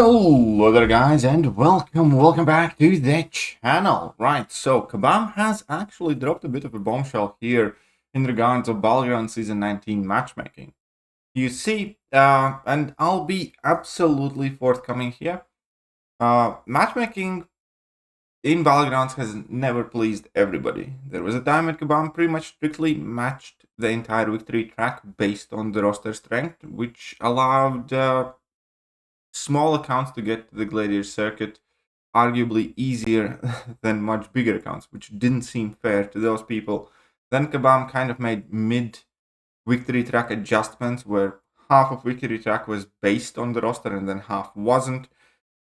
Hello there guys and welcome back to the channel. Right, so Kabam has actually dropped a bit of a bombshell here in regards of Battlegrounds Season 19 matchmaking. You see, and I'll be absolutely forthcoming here, matchmaking in Battlegrounds has never pleased everybody. There was a time at Kabam pretty much strictly matched the entire victory track based on the roster strength, which allowed small accounts to get to the Gladiator circuit arguably easier than much bigger accounts, which didn't seem fair to those people. Then Kabam kind of made mid-victory track adjustments where half of victory track was based on the roster and then half wasn't.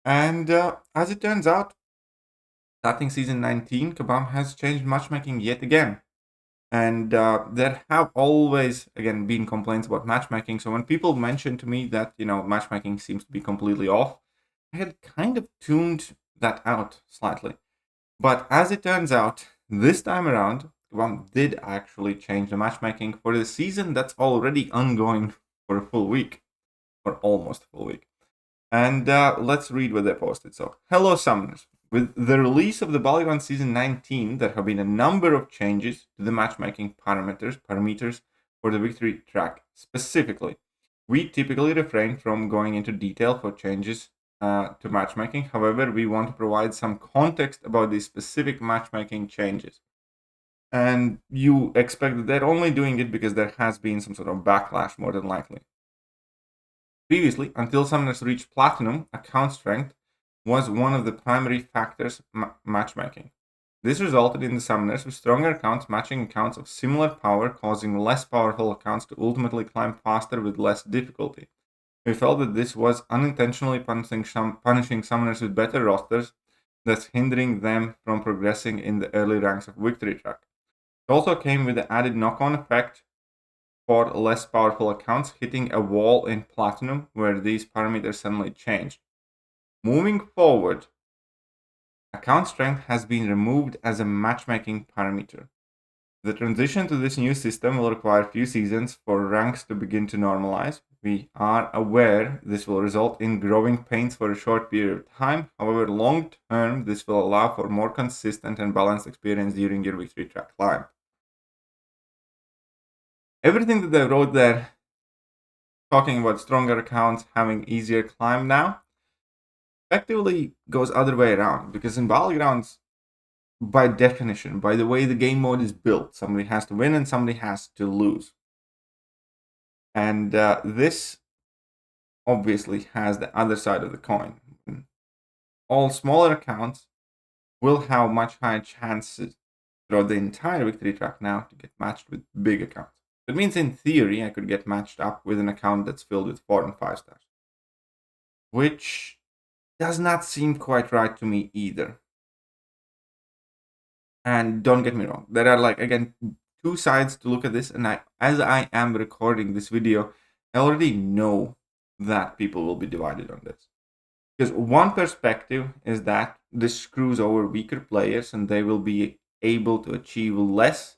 And as it turns out, starting season 19, Kabam has changed matchmaking yet again. And there have always, again, been complaints about matchmaking. So when people mention to me that, matchmaking seems to be completely off, I had kind of tuned that out slightly. But as it turns out, this time around, Kabam did actually change the matchmaking for the season that's already ongoing for a full week, or almost a full week. And let's read what they posted. So, hello summoners. With the release of the Battlegrounds Season 19, there have been a number of changes to the matchmaking parameters for the victory track specifically. We typically refrain from going into detail for changes to matchmaking. However, we want to provide some context about these specific matchmaking changes. And you expect that they're only doing it because there has been some sort of backlash, more than likely. Previously, until summoners reached Platinum, account strength was one of the primary factors matchmaking. This resulted in the summoners with stronger accounts matching accounts of similar power, causing less powerful accounts to ultimately climb faster with less difficulty. We felt that this was unintentionally punishing summoners with better rosters, thus hindering them from progressing in the early ranks of victory track. It also came with the added knock-on effect for less powerful accounts hitting a wall in Platinum where these parameters suddenly changed. Moving forward, account strength has been removed as a matchmaking parameter. The transition to this new system will require a few seasons for ranks to begin to normalize. We are aware this will result in growing pains for a short period of time. However, long term, this will allow for more consistent and balanced experience during your victory track climb. Everything that they wrote there, talking about stronger accounts having easier climb now, effectively goes other way around, because in Battlegrounds, by definition, by the way the game mode is built, somebody has to win and somebody has to lose. And this obviously has the other side of the coin. All smaller accounts will have much higher chances throughout the entire victory track now to get matched with big accounts. That means in theory I could get matched up with an account that's filled with 4 and 5 stars, which does not seem quite right to me either. And don't get me wrong, there are again two sides to look at this, and as I am recording this video, I already know that people will be divided on this. Because one perspective is that this screws over weaker players and they will be able to achieve less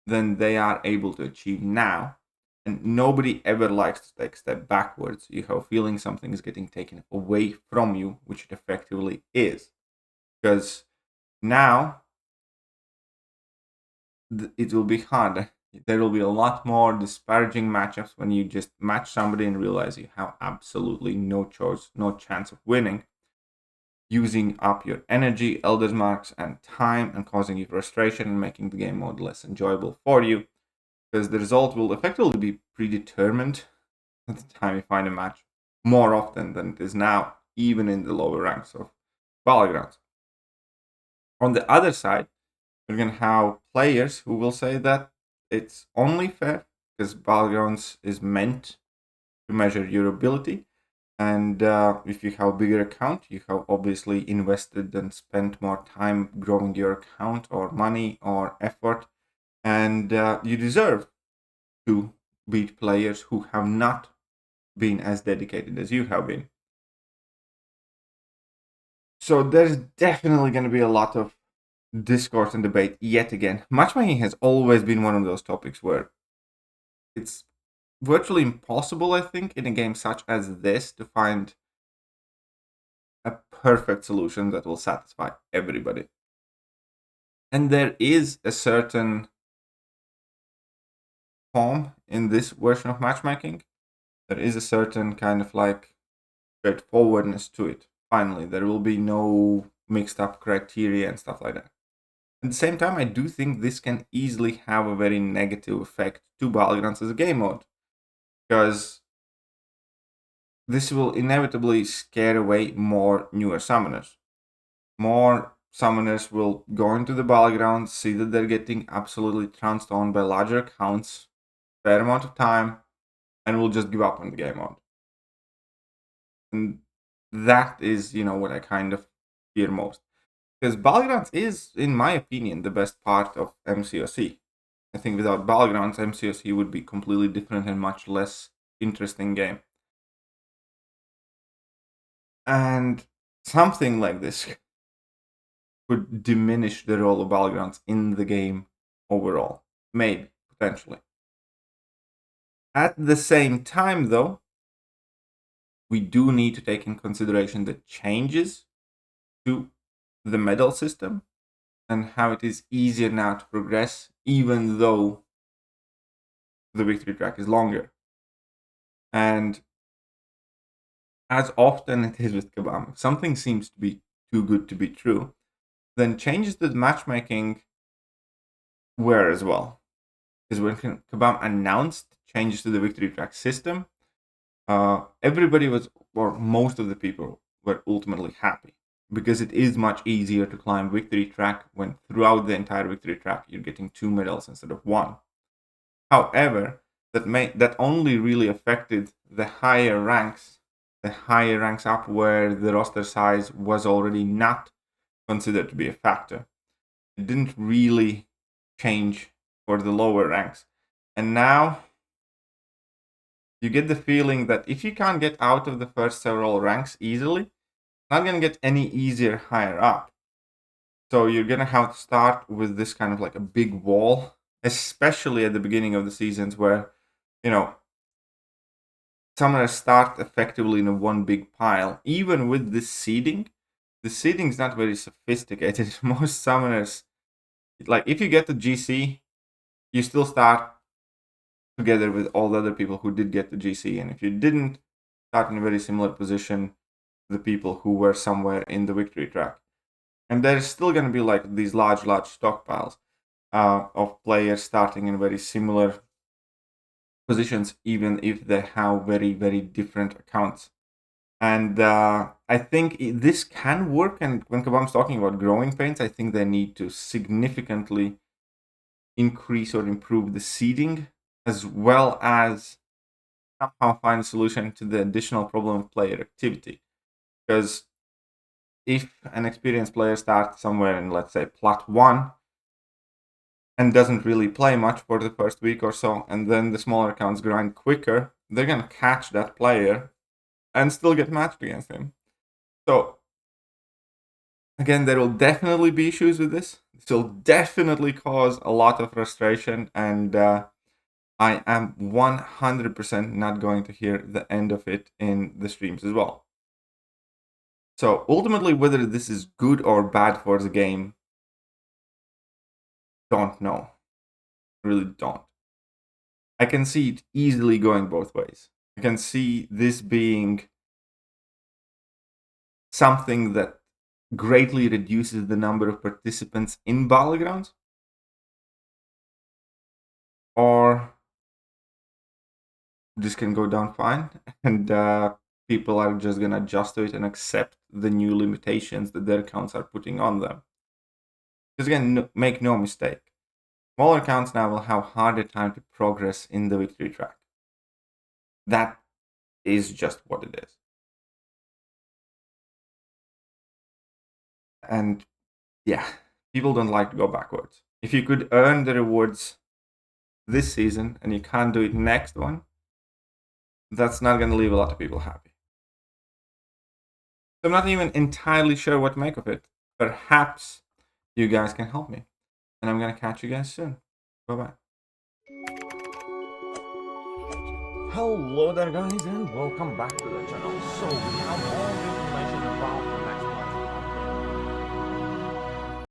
than they are able to achieve now. And nobody ever likes to take a step backwards. You have a feeling something is getting taken away from you, which it effectively is. Because now it will be hard. There will be a lot more disparaging matchups when you just match somebody and realize you have absolutely no choice, no chance of winning, using up your energy, Elder's Marks, and time, and causing you frustration and making the game mode less enjoyable for you. Because the result will effectively be predetermined at the time you find a match more often than it is now, even in the lower ranks of Battlegrounds. On the other side, we're going to have players who will say that it's only fair because Battlegrounds is meant to measure your ability. And if you have a bigger account, you have obviously invested and spent more time growing your account, or money, or effort. And you deserve to beat players who have not been as dedicated as you have been. So there's definitely going to be a lot of discourse and debate yet again. Matchmaking has always been one of those topics where it's virtually impossible, I think, in a game such as this to find a perfect solution that will satisfy everybody. And there is a certain calm in this version of matchmaking. There is a certain kind of like straightforwardness to it. Finally, there will be no mixed up criteria and stuff like that. At the same time, I do think this can easily have a very negative effect to Battlegrounds as a game mode, because this will inevitably scare away more newer summoners. More summoners will go into the Battlegrounds, see that they're getting absolutely trounced on by larger accounts, fair amount of time, and will just give up on the game mode. And that is, what I kind of fear most. Because Battlegrounds is, in my opinion, the best part of MCOC. I think without Battlegrounds, MCOC would be completely different and much less interesting game. And something like this could diminish the role of Battlegrounds in the game overall. Maybe, potentially. At the same time, though, we do need to take in consideration the changes to the medal system and how it is easier now to progress, even though the victory track is longer. And as often it is with Kabam, if something seems to be too good to be true, then changes to the matchmaking were as well. Because when Kabam announced changes to the victory track system, everybody was, or most of the people were ultimately happy, because it is much easier to climb victory track when throughout the entire victory track you're getting 2 medals instead of 1. However, that only really affected the higher ranks up where the roster size was already not considered to be a factor. It didn't really change for the lower ranks. And now you get the feeling that if you can't get out of the first several ranks easily, it's not going to get any easier higher up. So you're going to have to start with this kind of like a big wall, especially at the beginning of the seasons where, summoners start effectively in a one big pile. Even with this seeding, the seeding is not very sophisticated. Most summoners, like if you get the GC, you still start together with all the other people who did get the GC. And if you didn't, start in a very similar position to the people who were somewhere in the victory track. And there's still going to be like these large stockpiles of players starting in very similar positions, even if they have very, very different accounts. And I think this can work. And when Kabam's talking about growing pains, I think they need to significantly increase or improve the seeding, as well as somehow find a solution to the additional problem of player activity. Because if an experienced player starts somewhere in, let's say, plat 1, and doesn't really play much for the first week or so, and then the smaller accounts grind quicker, they're going to catch that player and still get matched against him. So, again, there will definitely be issues with this. This will definitely cause a lot of frustration, and I am 100% not going to hear the end of it in the streams as well. So, ultimately, whether this is good or bad for the game, don't know. Really don't. I can see it easily going both ways. I can see this being something that greatly reduces the number of participants in Battlegrounds, or this can go down fine, and people are just going to adjust to it and accept the new limitations that their accounts are putting on them. Because again, make no mistake, smaller accounts now will have a harder time to progress in the victory track. That is just what it is. And yeah, people don't like to go backwards. If you could earn the rewards this season and you can't do it next one, that's not going to leave a lot of people happy. So I'm not even entirely sure what to make of it. Perhaps you guys can help me. And I'm going to catch you guys soon. Bye-bye. Hello there guys, and welcome back to the channel. So we have all the information